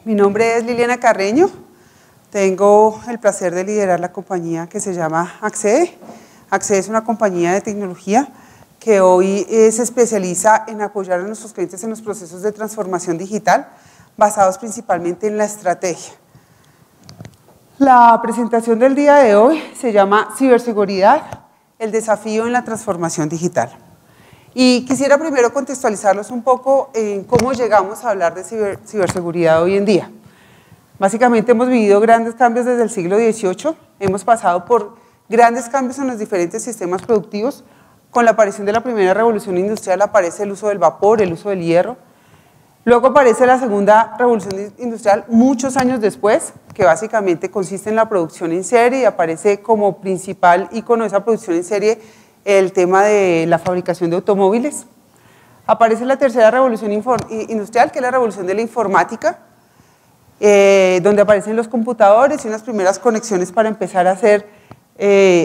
Mi nombre es Liliana Carreño, tengo el placer de liderar la compañía que se llama Accede. Accede es una compañía de tecnología que hoy se especializa en apoyar a nuestros clientes en los procesos de transformación digital basados principalmente en la estrategia. La presentación del día de hoy se llama Ciberseguridad, el desafío en la transformación digital. Y quisiera primero contextualizarlos un poco en cómo llegamos a hablar de ciberseguridad hoy en día. Básicamente hemos vivido grandes cambios desde el siglo XVIII, hemos pasado por grandes cambios en los diferentes sistemas productivos. Con la aparición de la primera revolución industrial aparece el uso del vapor, el uso del hierro. Luego aparece la segunda revolución industrial muchos años después, que básicamente consiste en la producción en serie y aparece como principal ícono de esa producción en serie el tema de la fabricación de automóviles. Aparece la tercera revolución industrial, que es la revolución de la informática, donde aparecen los computadores y unas primeras conexiones para empezar a hacer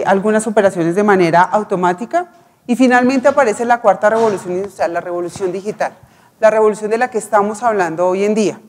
algunas operaciones de manera automática. Y finalmente aparece la cuarta revolución industrial, la revolución digital, la revolución de la que estamos hablando hoy en día.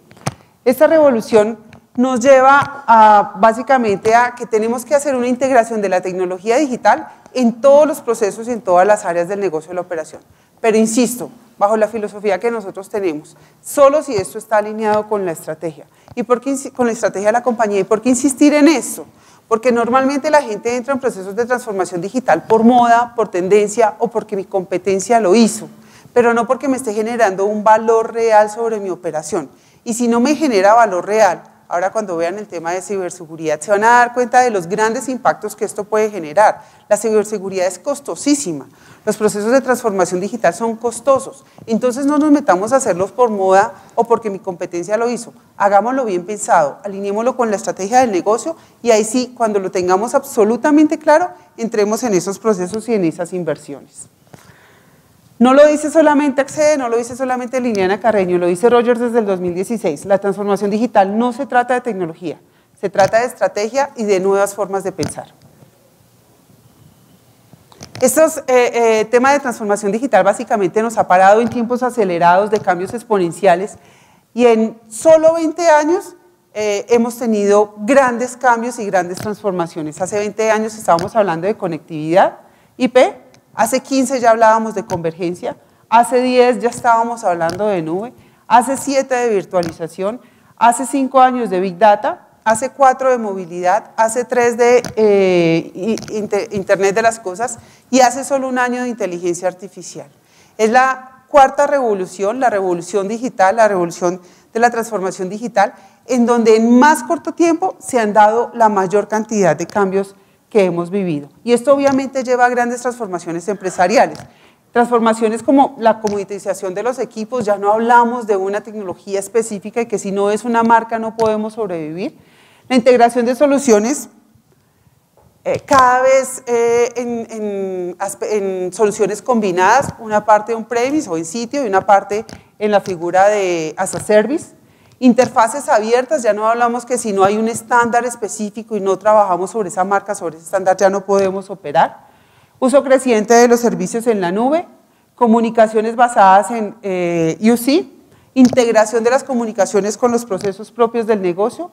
Esta revolución nos lleva básicamente a que tenemos que hacer una integración de la tecnología digital en todos los procesos y en todas las áreas del negocio de la operación. Pero insisto, bajo la filosofía que nosotros tenemos, solo si esto está alineado con la estrategia. ¿Y por qué con la estrategia de la compañía? ¿Y por qué insistir en esto? Porque normalmente la gente entra en procesos de transformación digital por moda, por tendencia o porque mi competencia lo hizo, pero no porque me esté generando un valor real sobre mi operación. Y si no me genera valor real, ahora cuando vean el tema de ciberseguridad se van a dar cuenta de los grandes impactos que esto puede generar. La ciberseguridad es costosísima, los procesos de transformación digital son costosos, entonces no nos metamos a hacerlos por moda o porque mi competencia lo hizo, hagámoslo bien pensado, alineémoslo con la estrategia del negocio y ahí sí, cuando lo tengamos absolutamente claro, entremos en esos procesos y en esas inversiones. No lo dice solamente Accede, no lo dice solamente Liliana Carreño, lo dice Rogers desde el 2016. La transformación digital no se trata de tecnología, se trata de estrategia y de nuevas formas de pensar. Estos temas de transformación digital básicamente nos ha parado en tiempos acelerados de cambios exponenciales y en solo 20 años hemos tenido grandes cambios y grandes transformaciones. Hace 20 años estábamos hablando de conectividad, IP. Hace 15 ya hablábamos de convergencia, hace 10 ya estábamos hablando de nube, hace 7 de virtualización, hace 5 años de Big Data, hace 4 de movilidad, hace 3 de Internet de las cosas y hace solo un año de inteligencia artificial. Es la cuarta revolución, la revolución digital, la revolución de la transformación digital, en donde en más corto tiempo se han dado la mayor cantidad de cambios que hemos vivido. Y esto obviamente lleva a grandes transformaciones empresariales. Transformaciones como la comoditización de los equipos, ya no hablamos de una tecnología específica y que si no es una marca no podemos sobrevivir. La integración de soluciones, cada vez en soluciones combinadas, una parte on-premise o en sitio y una parte en la figura de as a service. Interfaces abiertas, ya no hablamos que si no hay un estándar específico y no trabajamos sobre esa marca, sobre ese estándar, ya no podemos operar. Uso creciente de los servicios en la nube, comunicaciones basadas en UC, integración de las comunicaciones con los procesos propios del negocio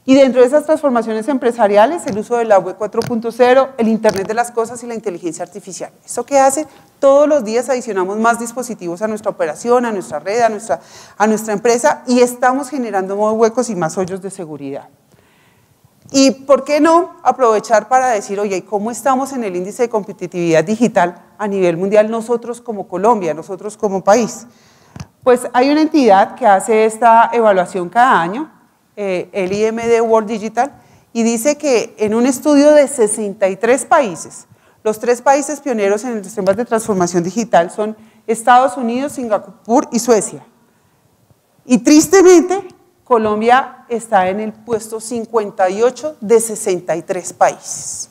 y dentro de esas transformaciones empresariales, el uso de la web 4.0, el Internet de las cosas y la inteligencia artificial. ¿Eso qué hace? Todos los días adicionamos más dispositivos a nuestra operación, a nuestra red, a nuestra empresa y estamos generando más huecos y más hoyos de seguridad. Y ¿por qué no aprovechar para decir, oye, ¿cómo estamos en el índice de competitividad digital a nivel mundial nosotros como Colombia, nosotros como país? Pues hay una entidad que hace esta evaluación cada año, el IMD World Digital, y dice que en un estudio de 63 países, los 3 países pioneros en los temas de transformación digital son Estados Unidos, Singapur y Suecia. Y tristemente, Colombia está en el puesto 58 de 63 países.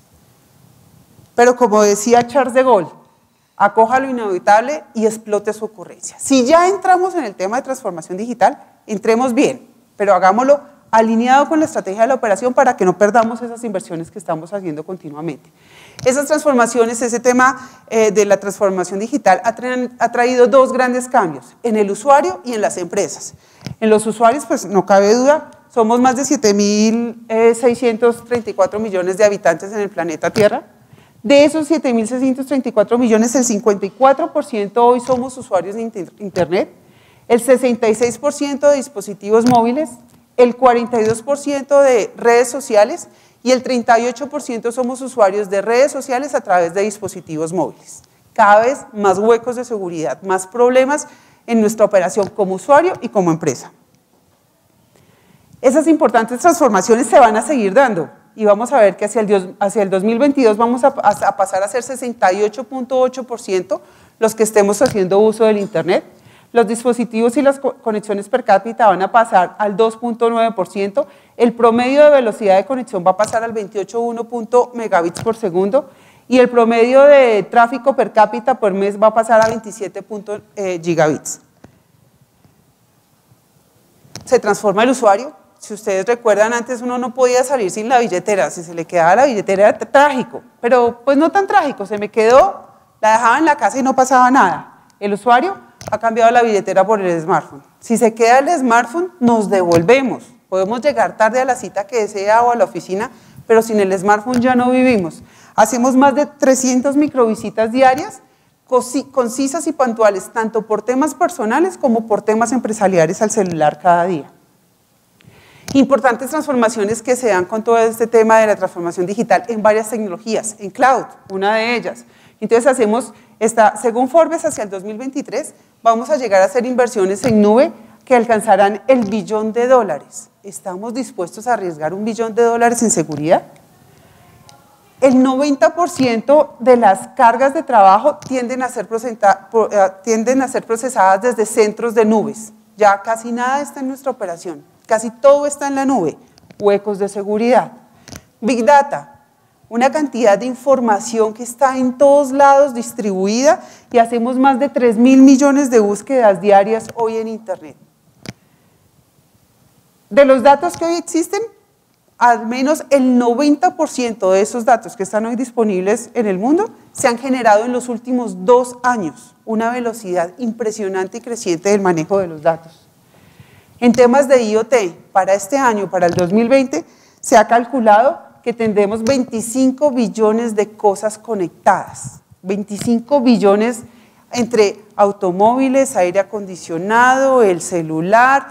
Pero como decía Charles de Gaulle, acoja lo inevitable y explote su ocurrencia. Si ya entramos en el tema de transformación digital, entremos bien, pero hagámoslo alineado con la estrategia de la operación para que no perdamos esas inversiones que estamos haciendo continuamente. Esas transformaciones, ese tema de la transformación digital ha traído dos grandes cambios, en el usuario y en las empresas. En los usuarios, pues no cabe duda, somos más de 7.634 millones de habitantes en el planeta Tierra. De esos 7.634 millones, el 54% hoy somos usuarios de Internet, el 66% de dispositivos móviles, el 42% de redes sociales y el 38% somos usuarios de redes sociales a través de dispositivos móviles. Cada vez más huecos de seguridad, más problemas en nuestra operación como usuario y como empresa. Esas importantes transformaciones se van a seguir dando y vamos a ver que hacia el 2022 vamos a pasar a ser 68.8% los que estemos haciendo uso del Internet. Los dispositivos y las conexiones per cápita van a pasar al 2.9%, el promedio de velocidad de conexión va a pasar al 28.1 megabits por segundo y el promedio de tráfico per cápita por mes va a pasar a 27 gigabits. Se transforma el usuario. Si ustedes recuerdan, antes uno no podía salir sin la billetera, si se le quedaba la billetera era trágico, pero pues no tan trágico, se me quedó, la dejaba en la casa y no pasaba nada. El usuario ha cambiado la billetera por el smartphone. Si se queda el smartphone, nos devolvemos. Podemos llegar tarde a la cita que desea o a la oficina, pero sin el smartphone ya no vivimos. Hacemos más de 300 microvisitas diarias, concisas y puntuales, tanto por temas personales como por temas empresariales al celular cada día. Importantes transformaciones que se dan con todo este tema de la transformación digital en varias tecnologías, en cloud, una de ellas. Entonces hacemos, según Forbes, hacia el 2023 vamos a llegar a hacer inversiones en nube que alcanzarán el $1 billón. ¿Estamos dispuestos a arriesgar $1 billón en seguridad? El 90% de las cargas de trabajo tienden a ser procesadas desde centros de nubes. Ya casi nada está en nuestra operación, casi todo está en la nube. Huecos de seguridad. Big Data. Una cantidad de información que está en todos lados distribuida y hacemos más de 3.000 millones de búsquedas diarias hoy en Internet. De los datos que hoy existen, al menos el 90% de esos datos que están hoy disponibles en el mundo se han generado en los últimos 2 años, una velocidad impresionante y creciente del manejo de los datos. En temas de IoT, para este año, para el 2020, se ha calculado que tendremos 25 billones de cosas conectadas, 25 billones entre automóviles, aire acondicionado, el celular,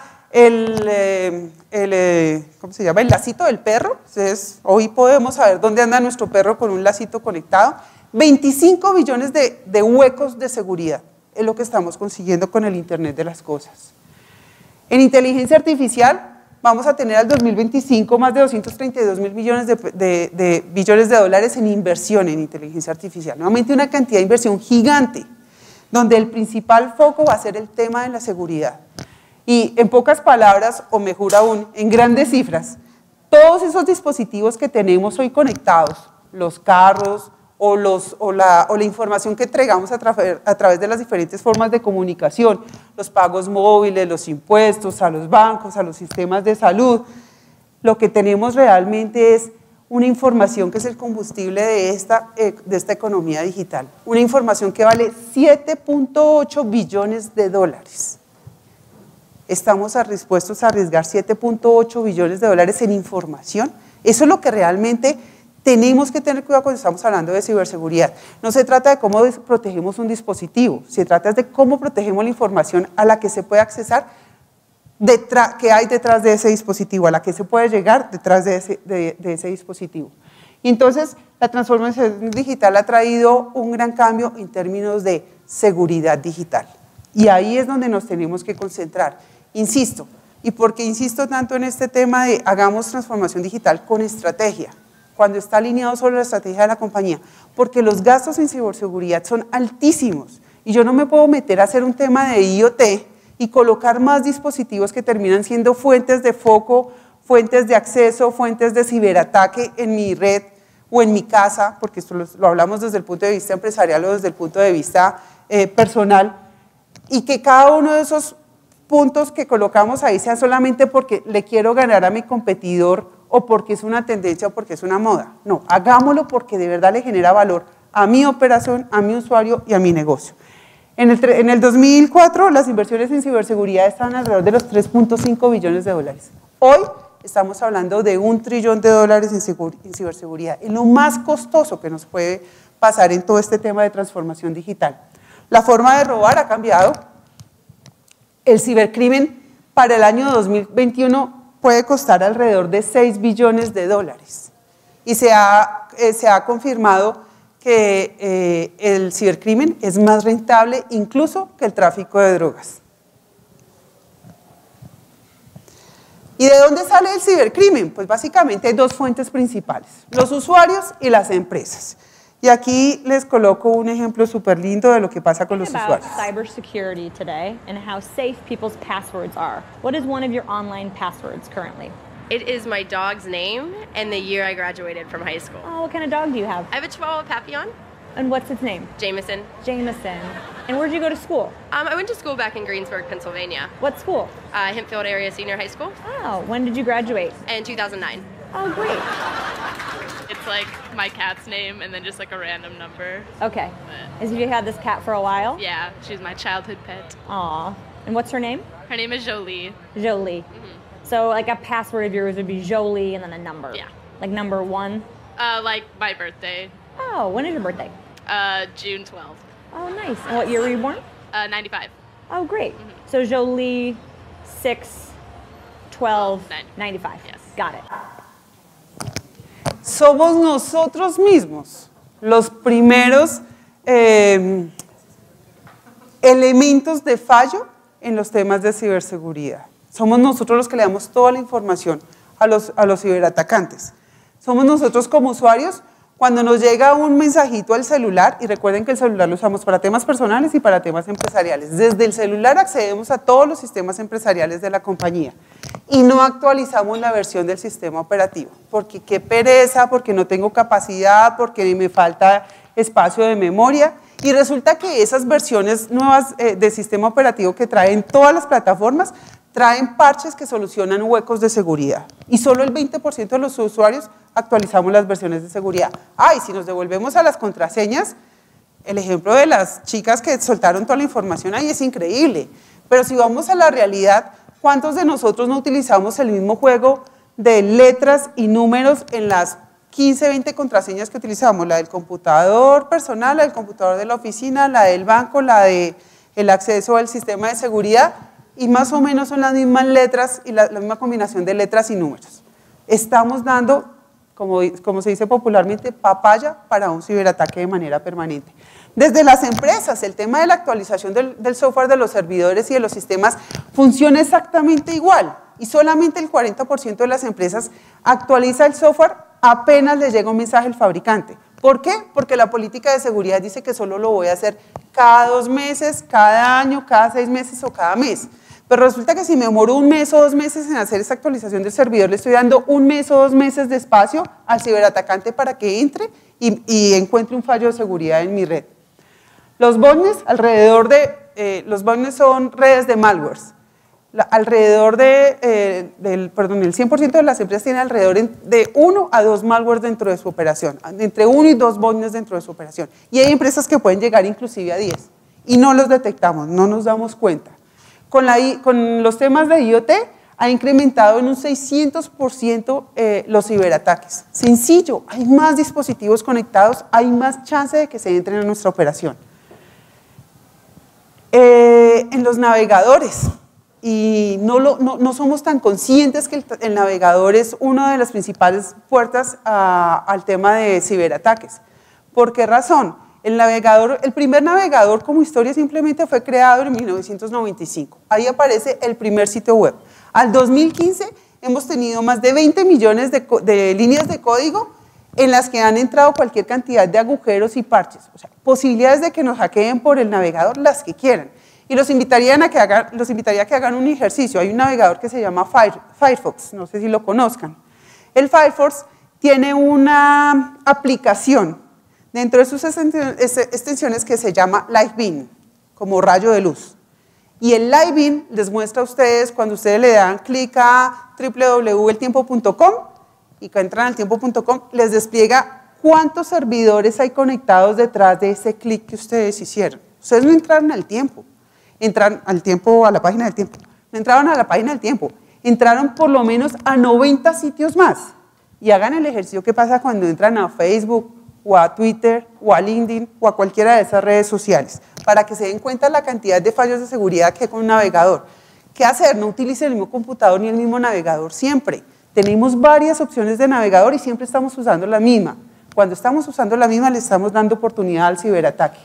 ¿cómo se llama? El lacito del perro. Entonces, hoy podemos saber dónde anda nuestro perro con un lacito conectado. 25 billones de huecos de seguridad es lo que estamos consiguiendo con el Internet de las cosas. En inteligencia artificial, vamos a tener al 2025 más de 232.000 millones de billones de dólares en inversión en inteligencia artificial. Nuevamente una cantidad de inversión gigante, donde el principal foco va a ser el tema de la seguridad. Y en pocas palabras, o mejor aún, en grandes cifras, todos esos dispositivos que tenemos hoy conectados, los carros o la información que entregamos a través de las diferentes formas de comunicación, los pagos móviles, los impuestos, a los bancos, a los sistemas de salud, lo que tenemos realmente es una información que es el combustible de esta economía digital, una información que vale 7.8 billones de dólares. ¿Estamos dispuestos a arriesgar 7.8 billones de dólares en información? Eso es lo que realmente tenemos que tener cuidado cuando estamos hablando de ciberseguridad. No se trata de cómo protegemos un dispositivo, se trata de cómo protegemos la información a la que se puede accesar, que hay detrás de ese dispositivo, a la que se puede llegar detrás de ese dispositivo. Y entonces, la transformación digital ha traído un gran cambio en términos de seguridad digital. Y ahí es donde nos tenemos que concentrar. Insisto, ¿y por qué insisto tanto en este tema de hagamos transformación digital con estrategia? Cuando está alineado solo la estrategia de la compañía, porque los gastos en ciberseguridad son altísimos y yo no me puedo meter a hacer un tema de IoT y colocar más dispositivos que terminan siendo fuentes de foco, fuentes de acceso, fuentes de ciberataque en mi red o en mi casa, porque esto lo hablamos desde el punto de vista empresarial o desde el punto de vista personal, y que cada uno de esos puntos que colocamos ahí sea solamente porque le quiero ganar a mi competidor o porque es una tendencia o porque es una moda. No, hagámoslo porque de verdad le genera valor a mi operación, a mi usuario y a mi negocio. En el 2004 las inversiones en ciberseguridad estaban alrededor de los 3.5 billones de dólares. Hoy estamos hablando de $1 trillón en ciberseguridad, en lo más costoso que nos puede pasar en todo este tema de transformación digital. La forma de robar ha cambiado. El cibercrimen para el año 2021 puede costar alrededor de $6 billones. Y se ha confirmado que el cibercrimen es más rentable incluso que el tráfico de drogas. ¿Y de dónde sale el cibercrimen? Pues básicamente hay dos fuentes principales, los usuarios y las empresas. Y aquí les coloco un ejemplo súper lindo de lo que pasa con los usuarios. Cybersecurity today and how safe people's passwords are. What is one of your online passwords currently? It is my dog's name and the year I graduated from high school. Oh, what kind of dog do you have? I have a Chihuahua Papillon. And what's its name? Jameson. Jameson. And where'd you go to school? I went to school back in Greensburg, Pennsylvania. What school? Hempfield Area Senior High School. Oh, when did you graduate? In 2009. Oh, great. It's like my cat's name and then just like a random number. Okay. Have you had this cat for a while? Yeah, she's my childhood pet. Aw. And what's her name? Her name is Jolie. Jolie. So like a password of yours would be Jolie and then a number. Yeah. Like number 1? Like my birthday, Oh, when is your birthday? June 12th, Oh, nice. And what year were you born? 95. Oh, great. So Jolie 6 12 95. Yes. Got it. Somos nosotros mismos los primeros elementos de fallo en los temas de ciberseguridad. Somos nosotros los que le damos toda la información a los ciberatacantes. Somos nosotros como usuarios cuando nos llega un mensajito al celular, y recuerden que el celular lo usamos para temas personales y para temas empresariales. Desde el celular accedemos a todos los sistemas empresariales de la compañía y no actualizamos la versión del sistema operativo, porque qué pereza, porque no tengo capacidad, porque me falta espacio de memoria, y resulta que esas versiones nuevas de sistema operativo que traen todas las plataformas traen parches que solucionan huecos de seguridad y solo el 20% de los usuarios actualizamos las versiones de seguridad. Y si nos devolvemos a las contraseñas, el ejemplo de las chicas que soltaron toda la información ahí es increíble, pero si vamos a la realidad, ¿cuántos de nosotros no utilizamos el mismo juego de letras y números en las 15, 20 contraseñas que utilizamos? La del computador personal, la del computador de la oficina, la del banco, la del acceso al sistema de seguridad, y más o menos son las mismas letras y la misma combinación de letras y números. Estamos dando, como se dice popularmente, papaya para un ciberataque de manera permanente. Desde las empresas, el tema de la actualización del software de los servidores y de los sistemas funciona exactamente igual, y solamente el 40% de las empresas actualiza el software apenas le llega un mensaje al fabricante. ¿Por qué? Porque la política de seguridad dice que solo lo voy a hacer cada 2 meses, cada año, cada 6 meses o cada mes. Pero resulta que si me demoro 1 mes o 2 meses en hacer esa actualización del servidor, le estoy dando 1 mes o 2 meses de espacio al ciberatacante para que entre y encuentre un fallo de seguridad en mi red. Los botnets, los botnets son redes de malwares. Alrededor el 100% de las empresas tienen alrededor de 1 a 2 malwares dentro de su operación, entre 1 y 2 botnets dentro de su operación. Y hay empresas que pueden llegar inclusive a 10 y no los detectamos, no nos damos cuenta. Con los temas de IoT ha incrementado en un 600% los ciberataques. Sencillo, hay más dispositivos conectados, hay más chance de que se entren en nuestra operación. En los navegadores, y no somos tan conscientes que el navegador es una de las principales puertas al tema de ciberataques. ¿Por qué razón? El primer navegador como historia simplemente fue creado en 1995. Ahí aparece el primer sitio web. Al 2015 hemos tenido más de 20 millones de líneas de código en las que han entrado cualquier cantidad de agujeros y parches. O sea, posibilidades de que nos hackeen por el navegador, las que quieran. Y los invitaría a que hagan un ejercicio. Hay un navegador que se llama Firefox, no sé si lo conozcan. El Firefox tiene una aplicación dentro de sus extensiones que se llama Live-Beam, como rayo de luz. Y el Live-Beam les muestra a ustedes, cuando ustedes le dan clic a www.eltiempo.com, y que entran al tiempo.com, les despliega cuántos servidores hay conectados detrás de ese clic que ustedes hicieron. Ustedes no entraron al tiempo, entran al tiempo, a la página del tiempo, no entraron a la página del tiempo, entraron por lo menos a 90 sitios más. Y hagan el ejercicio que pasa cuando entran a Facebook, o a Twitter, o a LinkedIn, o a cualquiera de esas redes sociales, para que se den cuenta la cantidad de fallos de seguridad que hay con un navegador. ¿Qué hacer? No utilicen el mismo computador ni el mismo navegador siempre. Tenemos varias opciones de navegador y siempre estamos usando la misma. Cuando estamos usando la misma, le estamos dando oportunidad al ciberataque.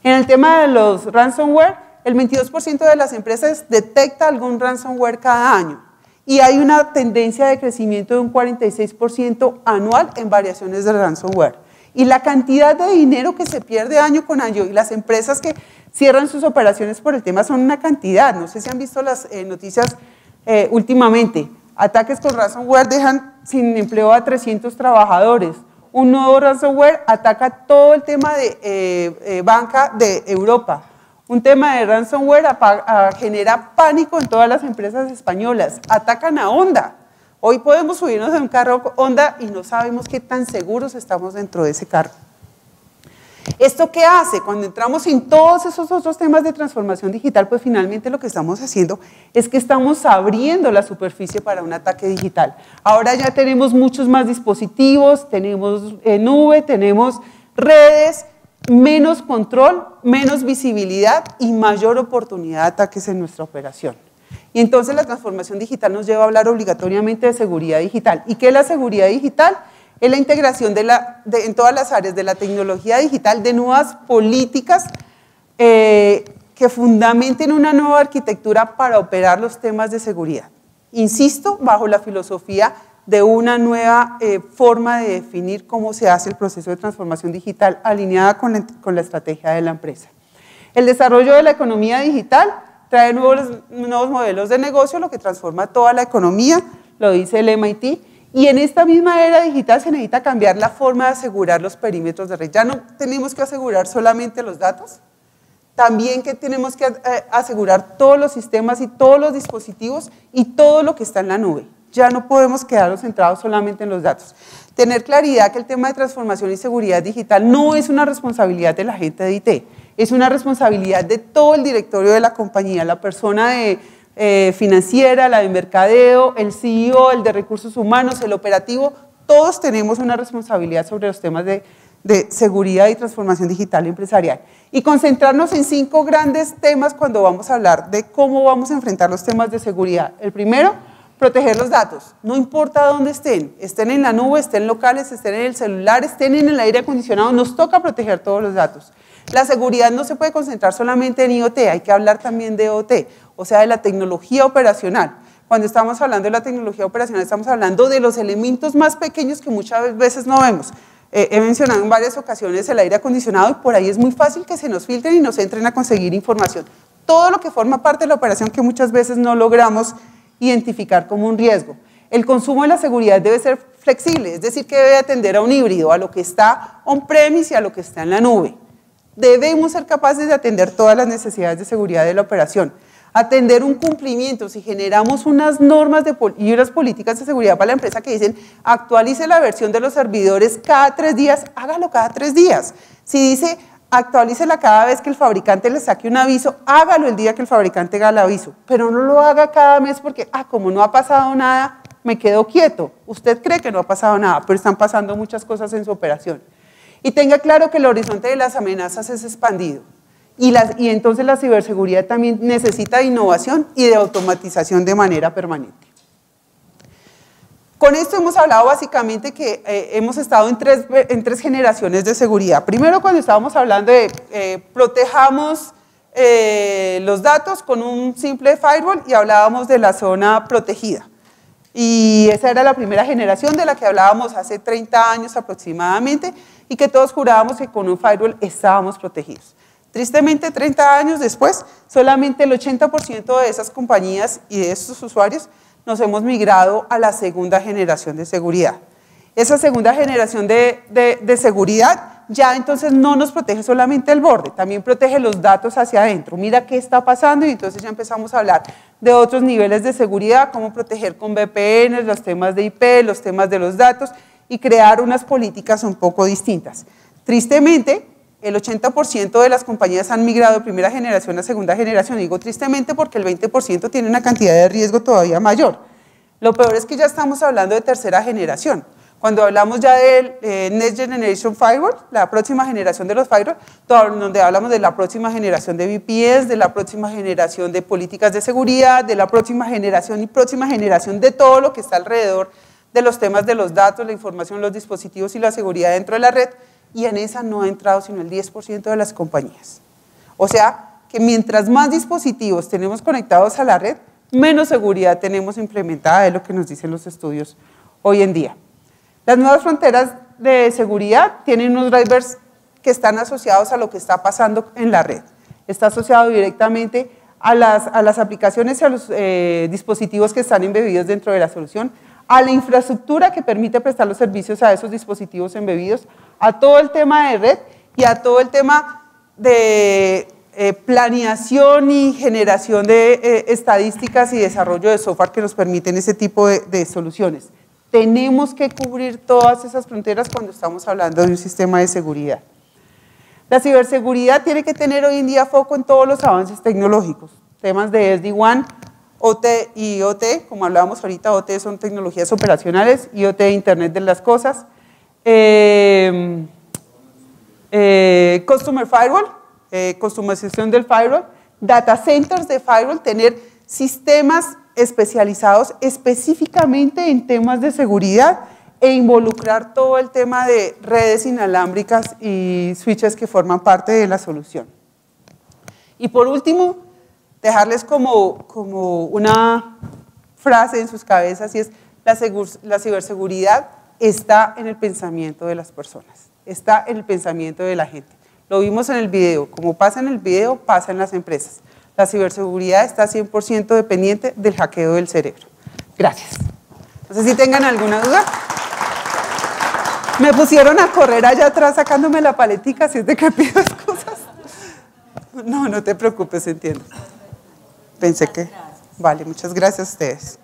En el tema de los ransomware, el 22% de las empresas detecta algún ransomware cada año. Y hay una tendencia de crecimiento de un 46% anual en variaciones de ransomware. Y la cantidad de dinero que se pierde año con año y las empresas que cierran sus operaciones por el tema son una cantidad. No sé si han visto las noticias últimamente. Ataques con ransomware dejan sin empleo a 300 trabajadores. Un nuevo ransomware ataca todo el tema de banca de Europa. Un tema de ransomware genera pánico en todas las empresas españolas. Atacan a Honda. Hoy podemos subirnos en un carro Honda y no sabemos qué tan seguros estamos dentro de ese carro. ¿Esto qué hace? Cuando entramos en todos esos otros temas de transformación digital, pues finalmente lo que estamos haciendo es que estamos abriendo la superficie para un ataque digital. Ahora ya tenemos muchos más dispositivos, tenemos nube, tenemos redes, menos control, menos visibilidad y mayor oportunidad de ataques en nuestra operación. Y entonces la transformación digital nos lleva a hablar obligatoriamente de seguridad digital. ¿Y qué es la seguridad digital? Es la integración en todas las áreas de la tecnología digital de nuevas políticas que fundamenten una nueva arquitectura para operar los temas de seguridad. Insisto, bajo la filosofía de una nueva forma de definir cómo se hace el proceso de transformación digital alineada con la estrategia de la empresa. El desarrollo de la economía digital trae nuevos modelos de negocio, lo que transforma toda la economía, lo dice el MIT, y en esta misma era digital se necesita cambiar la forma de asegurar los perímetros de red. Ya no tenemos que asegurar solamente los datos, también que tenemos que asegurar todos los sistemas y todos los dispositivos y todo lo que está en la nube. Ya no podemos quedarnos centrados solamente en los datos. Tener claridad que el tema de transformación y seguridad digital no es una responsabilidad de la gente de IT, es una responsabilidad de todo el directorio de la compañía, la persona financiera, la de mercadeo, el CEO, el de recursos humanos, el operativo, todos tenemos una responsabilidad sobre los temas de seguridad y transformación digital empresarial. Y concentrarnos en 5 grandes temas cuando vamos a hablar de cómo vamos a enfrentar los temas de seguridad. El primero, proteger los datos, no importa dónde estén en la nube, estén locales, estén en el celular, estén en el aire acondicionado, nos toca proteger todos los datos. La seguridad no se puede concentrar solamente en IoT, hay que hablar también de OT, o sea, de la tecnología operacional. Cuando estamos hablando de la tecnología operacional, estamos hablando de los elementos más pequeños que muchas veces no vemos. He mencionado en varias ocasiones el aire acondicionado y por ahí es muy fácil que se nos filtren y nos entren a conseguir información. Todo lo que forma parte de la operación que muchas veces no logramos identificar como un riesgo. El consumo de la seguridad debe ser flexible, es decir, que debe atender a un híbrido, a lo que está on-premise y a lo que está en la nube. Debemos ser capaces de atender todas las necesidades de seguridad de la operación, atender un cumplimiento. Si generamos unas normas y unas políticas de seguridad para la empresa que dicen actualice la versión de los servidores cada 3 días, hágalo cada 3 días. Si dice actualícela cada vez que el fabricante le saque un aviso, hágalo el día que el fabricante haga el aviso, pero no lo haga cada mes porque, como no ha pasado nada, me quedo quieto. Usted cree que no ha pasado nada, pero están pasando muchas cosas en su operación. Y tenga claro que el horizonte de las amenazas es expandido y entonces la ciberseguridad también necesita de innovación y de automatización de manera permanente. Con esto hemos hablado básicamente que hemos estado en tres generaciones de seguridad. Primero, cuando estábamos hablando de protejamos los datos con un simple firewall y hablábamos de la zona protegida. Y esa era la primera generación de la que hablábamos hace 30 años aproximadamente y que todos jurábamos que con un firewall estábamos protegidos. Tristemente, 30 años después, solamente el 80% de esas compañías y de esos usuarios nos hemos migrado a la segunda generación de seguridad. Esa segunda generación de seguridad ya entonces no nos protege solamente el borde, también protege los datos hacia adentro. Mira qué está pasando y entonces ya empezamos a hablar de otros niveles de seguridad, cómo proteger con VPN, los temas de IP, los temas de los datos y crear unas políticas un poco distintas. Tristemente, el 80% de las compañías han migrado de primera generación a segunda generación. Digo tristemente porque el 20% tiene una cantidad de riesgo todavía mayor. Lo peor es que ya estamos hablando de tercera generación. Cuando hablamos ya del Next Generation Firewall, la próxima generación de los firewalls, donde hablamos de la próxima generación de VPNs, de la próxima generación de políticas de seguridad, de la próxima generación y próxima generación de todo lo que está alrededor de los temas de los datos, la información, los dispositivos y la seguridad dentro de la red, y en esa no ha entrado sino el 10% de las compañías. O sea, que mientras más dispositivos tenemos conectados a la red, menos seguridad tenemos implementada, es lo que nos dicen los estudios hoy en día. Las nuevas fronteras de seguridad tienen unos drivers que están asociados a lo que está pasando en la red. Está asociado directamente a las aplicaciones y a los dispositivos que están embebidos dentro de la solución, a la infraestructura que permite prestar los servicios a esos dispositivos embebidos, a todo el tema de red y a todo el tema de planeación y generación de estadísticas y desarrollo de software que nos permiten ese tipo de soluciones. Tenemos que cubrir todas esas fronteras cuando estamos hablando de un sistema de seguridad. La ciberseguridad tiene que tener hoy en día foco en todos los avances tecnológicos, temas de SD-WAN, OT y IoT, como hablábamos ahorita, OT son tecnologías operacionales, IoT, Internet de las cosas, Customer Firewall, customización del firewall, data centers de firewall, tener sistemas especializados específicamente en temas de seguridad e involucrar todo el tema de redes inalámbricas y switches que forman parte de la solución. Y por último, dejarles como una frase en sus cabezas y es la ciberseguridad está en el pensamiento de las personas, está en el pensamiento de la gente. Lo vimos en el video, como pasa en el video, pasa en las empresas. La ciberseguridad está 100% dependiente del hackeo del cerebro. Gracias. No sé si tengan alguna duda. Me pusieron a correr allá atrás sacándome la paletica, si es de que pido cosas. No, no te preocupes, entiendo. Pensé que... Vale, muchas gracias a ustedes.